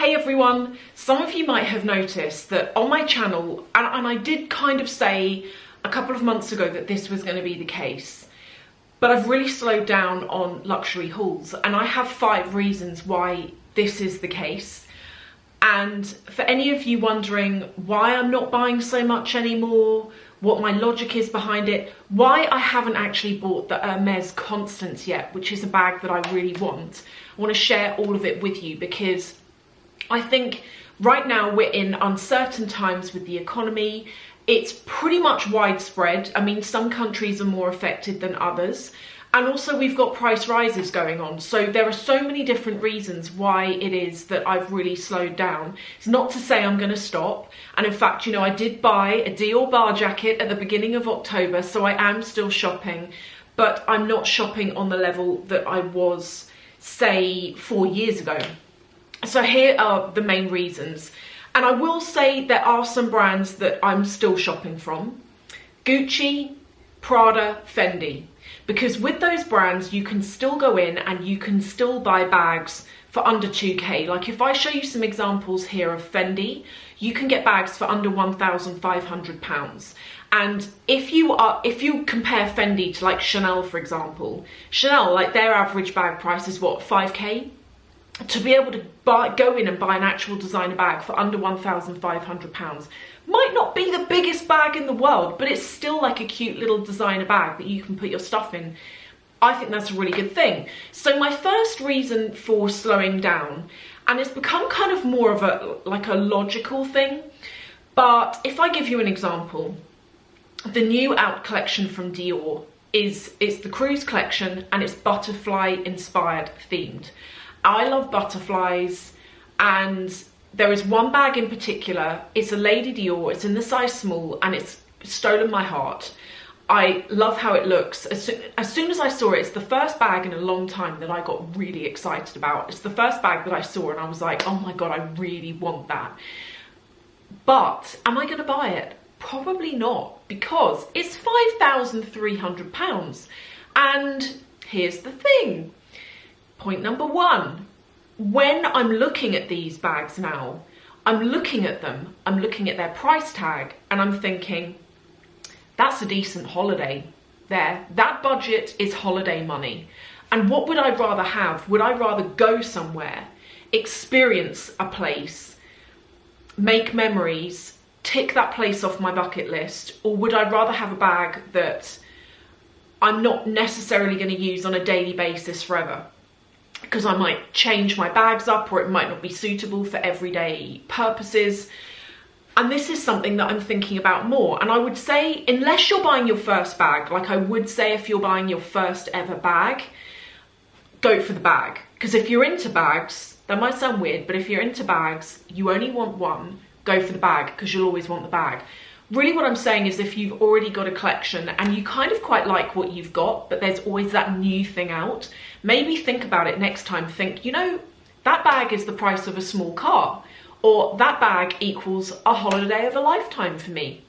Hey everyone, some of you might have noticed that on my channel, and I did kind of say a couple of months ago that this was going to be the case, but I've really slowed down on luxury hauls, and I have 5 reasons why this is the case. And for any of you wondering why I'm not buying so much anymore, what my logic is behind it, why I haven't actually bought the Hermes Constance yet, which is a bag that I really want, I want to share all of it with you because I think right now we're in uncertain times with the economy. It's pretty much widespread. I mean, some countries are more affected than others. And also we've got price rises going on. So there are so many different reasons why it is that I've really slowed down. It's not to say I'm going to stop. And in fact, you know, I did buy a Dior bar jacket at the beginning of October. So I am still shopping, but I'm not shopping on the level that I was, say, 4 years ago. So here are the main reasons. And I will say there are some brands that I'm still shopping from. Gucci, Prada, Fendi. Because with those brands, you can still go in and you can still buy bags for under 2K. Like if I show you some examples here of Fendi, you can get bags for under £1,500. And if you compare Fendi to like Chanel, for example, Chanel, like their average bag price is what, 5K? To be able to go in and buy an actual designer bag for under £1,500 might not be the biggest bag in the world, but it's still like a cute little designer bag that you can put your stuff in. I think that's a really good thing. So my first reason for slowing down, and it's become kind of more of a logical thing, but if I give you an example, the new out collection from Dior it's the cruise collection and it's butterfly inspired themed. I love butterflies, and there is one bag in particular. It's a Lady Dior, it's in the size small, and it's stolen my heart. I love how it looks. As soon as I saw it, it's the first bag in a long time that I got really excited about. It's the first bag that I saw and I was like, oh my God, I really want that. But am I gonna buy it? Probably not, because it's £5,300. And here's the thing. Point number 1, when I'm looking at these bags now, I'm looking at them, I'm looking at their price tag, and I'm thinking, that's a decent holiday there. That budget is holiday money. And what would I rather have? Would I rather go somewhere, experience a place, make memories, tick that place off my bucket list, or would I rather have a bag that I'm not necessarily going to use on a daily basis forever? Because I might change my bags up, or it might not be suitable for everyday purposes. And this is something that I'm thinking about more. And I would say, unless you're buying your first bag, like I would say if you're buying your first ever bag, go for the bag. Because if you're into bags, that might sound weird, but if you're into bags, you only want one, go for the bag, because you'll always want the bag. Really what I'm saying is if you've already got a collection and you kind of quite like what you've got, but there's always that new thing out, maybe think about it next time. Think, you know, that bag is the price of a small car, or that bag equals a holiday of a lifetime for me.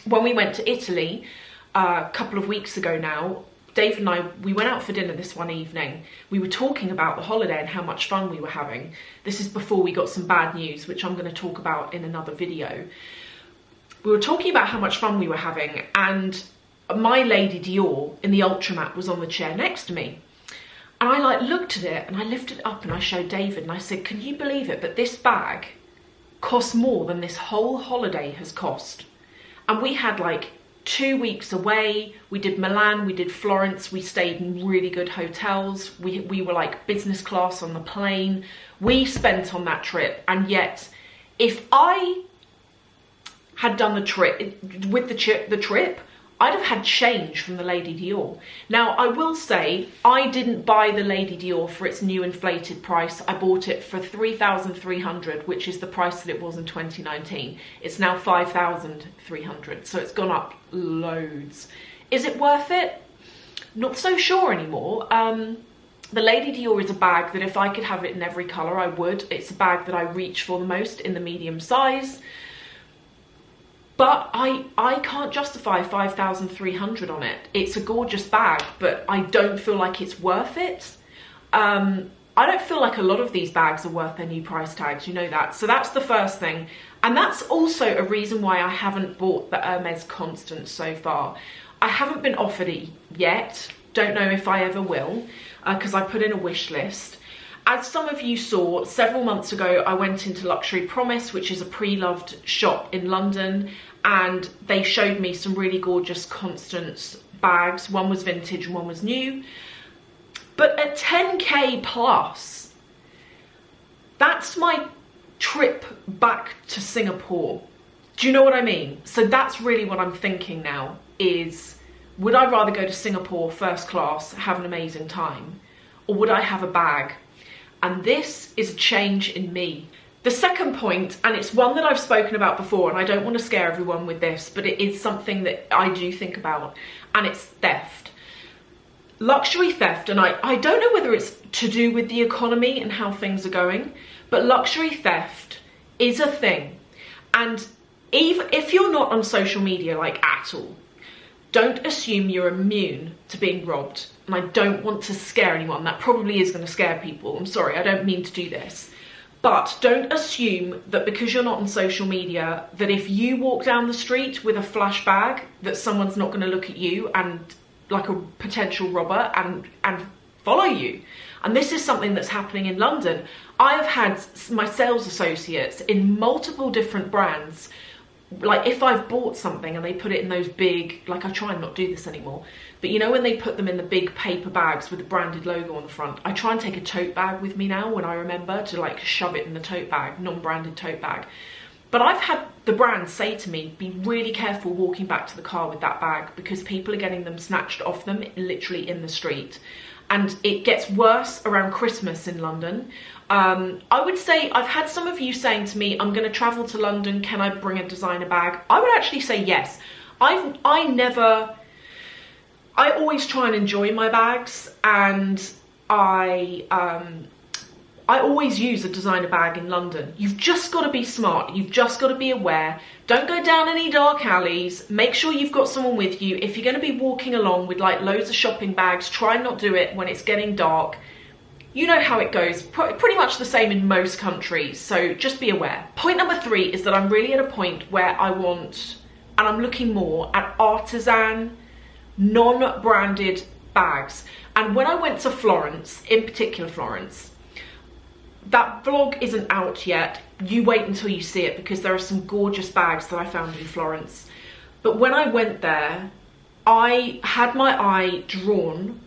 When we went to Italy a couple of weeks ago now, Dave and I, we went out for dinner this one evening. We were talking about the holiday and how much fun we were having. This is before we got some bad news, which I'm going to talk about in another video. We were talking about how much fun we were having, and my Lady Dior in the Ultramat was on the chair next to me. And I like looked at it and I lifted it up and I showed David and I said, can you believe it? But this bag costs more than this whole holiday has cost. And we had like 2 weeks away. We did Milan, we did Florence, we stayed in really good hotels. We were like business class on the plane. We spent on that trip, and yet if I had done the trip with the trip, I'd have had change from the Lady Dior. Now, I will say, I didn't buy the Lady Dior for its new inflated price. I bought it for $3,300, which is the price that it was in 2019. It's now $5,300, so it's gone up loads. Is it worth it? Not so sure anymore. The Lady Dior is a bag that if I could have it in every colour, I would. It's a bag that I reach for the most in the medium size. But I can't justify $5,300 on it. It's a gorgeous bag, but I don't feel like it's worth it. I don't feel like a lot of these bags are worth their new price tags, you know that. So that's the first thing. And that's also a reason why I haven't bought the Hermes Constance so far. I haven't been offered it yet. Don't know if I ever will, because I put in a wish list. As some of you saw, several months ago, I went into Luxury Promise, which is a pre-loved shop in London, and they showed me some really gorgeous Constance bags. One was vintage and one was new. But at 10k plus, that's my trip back to Singapore. Do you know what I mean? So that's really what I'm thinking now is, would I rather go to Singapore first class, have an amazing time, or would I have a bag? And this is a change in me. The second point, and it's one that I've spoken about before, and I don't want to scare everyone with this, but it is something that I do think about, and it's theft. Luxury theft, and I don't know whether it's to do with the economy and how things are going, but luxury theft is a thing. And even if you're not on social media like at all, don't assume you're immune to being robbed. And I don't want to scare anyone. That probably is going to scare people. I'm sorry, I don't mean to do this. But don't assume that because you're not on social media, that if you walk down the street with a flash bag, that someone's not going to look at you and like a potential robber and follow you. And this is something that's happening in London. I have had my sales associates in multiple different brands, like if I've bought something and they put it in those big, like I try and not do this anymore, but you know when they put them in the big paper bags with the branded logo on the front, I try and take a tote bag with me now when I remember to like shove it in the tote bag, non-branded tote bag. But I've had the brand say to me, be really careful walking back to the car with that bag because people are getting them snatched off them literally in the street. And it gets worse around Christmas in London. I would say, I've had some of you saying to me, I'm going to travel to London, can I bring a designer bag? I would actually say yes. I always try and enjoy my bags, and I always use a designer bag in London. You've just got to be smart. You've just got to be aware. Don't go down any dark alleys. Make sure you've got someone with you. If you're going to be walking along with like loads of shopping bags, try and not do it when it's getting dark. You know how it goes. Pretty much the same in most countries. So just be aware. Point number 3 is that I'm really at a point where I want, and I'm looking more at artisan, non-branded bags. And when I went to Florence, in particular Florence, that vlog isn't out yet. You wait until you see it because there are some gorgeous bags that I found in Florence. But when I went there, I had my eye drawn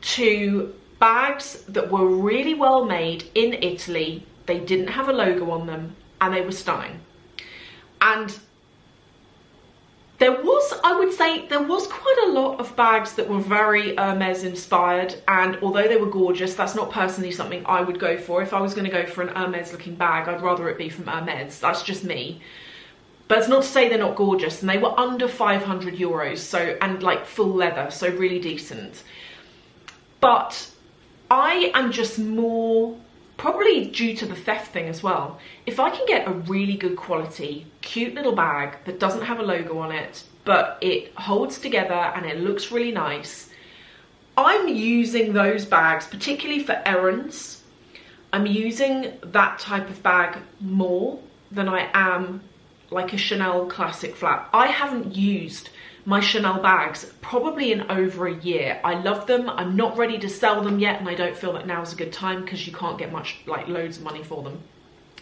to bags that were really well made in Italy. They didn't have a logo on them and they were stunning. And there was, I would say, there was quite a lot of bags that were very Hermes inspired, and although they were gorgeous, that's not personally something I would go for. If I was going to go for an Hermes looking bag, I'd rather it be from Hermes. That's just me. But it's not to say they're not gorgeous, and they were under 500 euros, so, and like full leather, so really decent. But I am just more, probably due to the theft thing as well, if I can get a really good quality, cute little bag that doesn't have a logo on it, but it holds together and it looks really nice, I'm using those bags, particularly for errands. I'm using that type of bag more than I am like a Chanel classic flap. I haven't used my Chanel bags probably in over a year. I love them. I'm not ready to sell them yet, and I don't feel that now's a good time because you can't get much, like loads of money for them.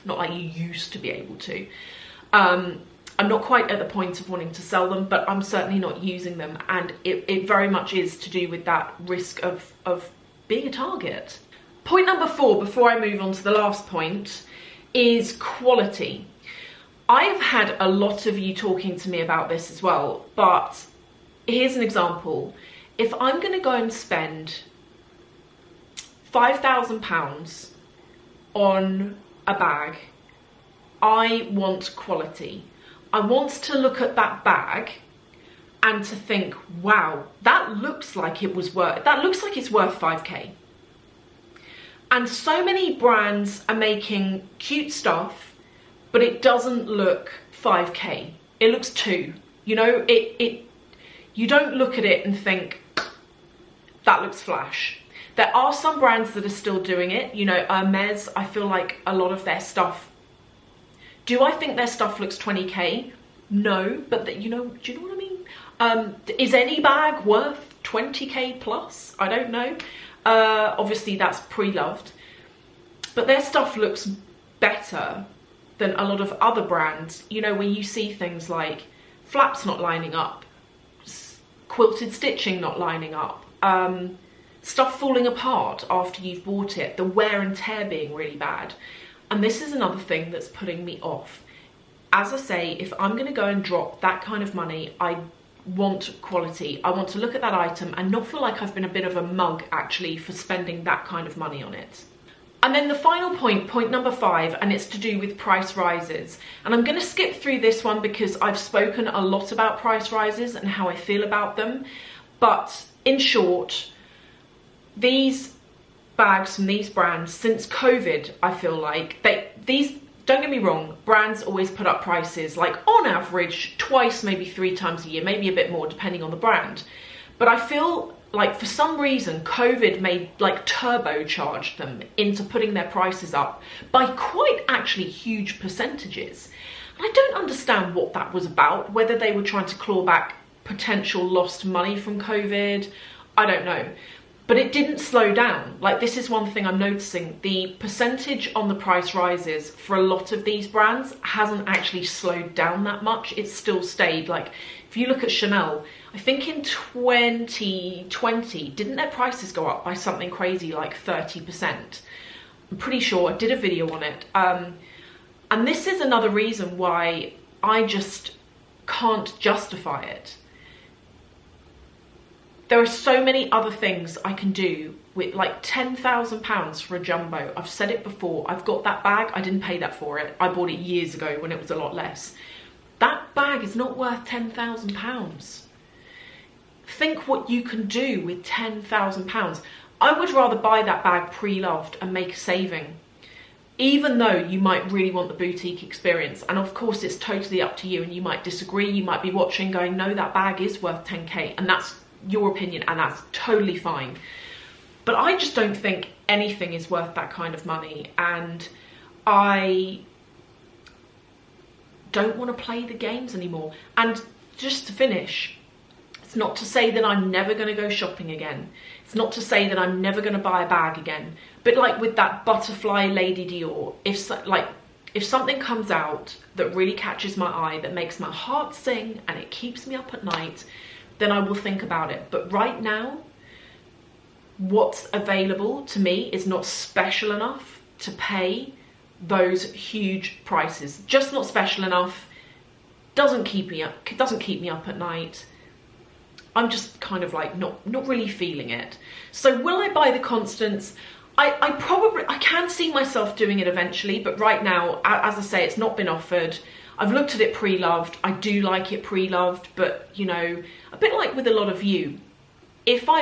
Not like you used to be able to. I'm not quite at the point of wanting to sell them, but I'm certainly not using them, and it very much is to do with that risk of being a target. Point number 4, before I move on to the last point, is quality. I've had a lot of you talking to me about this as well, but here's an example. If I'm going to go and spend £5,000 on a bag, I want quality. I want to look at that bag and to think, wow, that looks like it's worth 5k. And so many brands are making cute stuff, but it doesn't look 5k. It looks 2. You know, you don't look at it and think, that looks flash. There are some brands that are still doing it. You know, Hermes, I feel like a lot of their stuff, do I think their stuff looks 20k? No, but you know, do you know what I mean? Is any bag worth 20k plus? I don't know. Obviously that's pre-loved, but their stuff looks better than a lot of other brands, you know, where you see things like flaps not lining up, quilted stitching not lining up, stuff falling apart after you've bought it, the wear and tear being really bad. And this is another thing that's putting me off. As I say, if I'm going to go and drop that kind of money, I want quality. I want to look at that item and not feel like I've been a bit of a mug actually for spending that kind of money on it. And then the final point number 5, and it's to do with price rises. And I'm going to skip through this one because I've spoken a lot about price rises and how I feel about them. But in short, these bags from these brands, since COVID, I feel like, don't get me wrong, brands always put up prices, like on average, twice, maybe 3 times a year, maybe a bit more depending on the brand. But I feel like for some reason, COVID turbocharged them into putting their prices up by quite actually huge percentages. And I don't understand what that was about, whether they were trying to claw back potential lost money from COVID, I don't know. But it didn't slow down. Like, this is one thing I'm noticing. The percentage on the price rises for a lot of these brands hasn't actually slowed down that much. It's still stayed. Like, if you look at Chanel, I think in 2020, didn't their prices go up by something crazy like 30%? I'm pretty sure I did a video on it. And this is another reason why I just can't justify it. There are so many other things I can do with like £10,000 for a jumbo. I've said it before. I've got that bag. I didn't pay that for it. I bought it years ago when it was a lot less. That bag is not worth £10,000. Think what you can do with £10,000. I would rather buy that bag pre-loved and make a saving, even though you might really want the boutique experience. And of course, it's totally up to you, and you might disagree. You might be watching going, no, that bag is worth 10k, and that's your opinion, and that's totally fine. But I just don't think anything is worth that kind of money, and I don't want to play the games anymore. And just to finish, it's not to say that I'm never going to go shopping again. It's not to say that I'm never going to buy a bag again. But like with that butterfly Lady Dior, if something comes out that really catches my eye, that makes my heart sing and it keeps me up at night, then I will think about it. But right now, what's available to me is not special enough to pay those huge prices. Just not special enough. Doesn't keep me up at night. I'm just kind of like not really feeling it. So will I buy the Constance? I can see myself doing it eventually, but right now, as I say, it's not been offered. I've looked at it pre-loved. I do like it pre-loved, but you know, a bit like with a lot of you, if I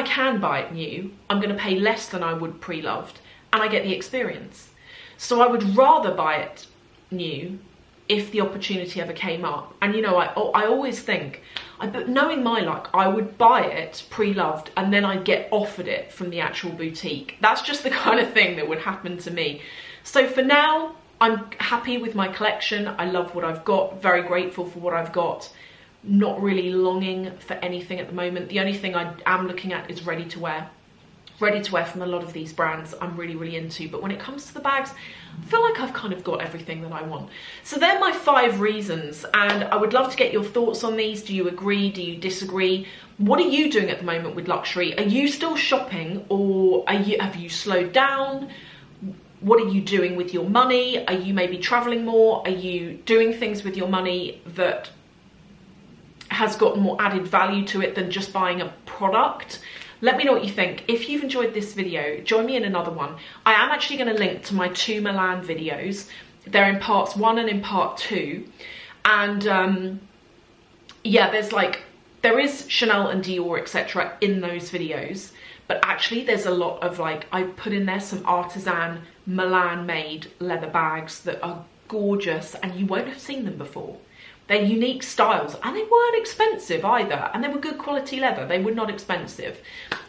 can buy it new, I'm going to pay less than I would pre-loved, and I get the experience. So I would rather buy it new if the opportunity ever came up. And you know, I always think, but knowing my luck, I would buy it pre-loved and then I'd get offered it from the actual boutique. That's just the kind of thing that would happen to me. So for now, I'm happy with my collection. I love what I've got, very grateful for what I've got. Not really longing for anything at the moment. The only thing I am looking at is ready to wear. Ready to wear from a lot of these brands I'm really into. But when it comes to the bags, I feel like I've kind of got everything that I want. So they're my 5 reasons, and I would love to get your thoughts on these. Do you agree? Do you disagree? What are you doing at the moment with luxury? Are you still shopping, or have you slowed down? What are you doing with your money? Are you maybe traveling more? Are you doing things with your money that has got more added value to it than just buying a product? Let me know what you think. If you've enjoyed this video, join me in another one. I am actually going to link to my 2 Milan videos. They're in parts 1 and in part 2. And yeah, there is Chanel and Dior, etc. in those videos. But actually there's a lot of I put in there some artisan Milan made leather bags that are gorgeous, and you won't have seen them before. They're unique styles, and they weren't expensive either, and they were good quality leather. They were not expensive.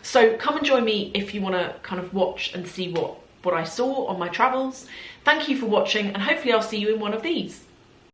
So come and join me if you want to kind of watch and see what I saw on my travels. Thank you for watching, and hopefully I'll see you in one of these.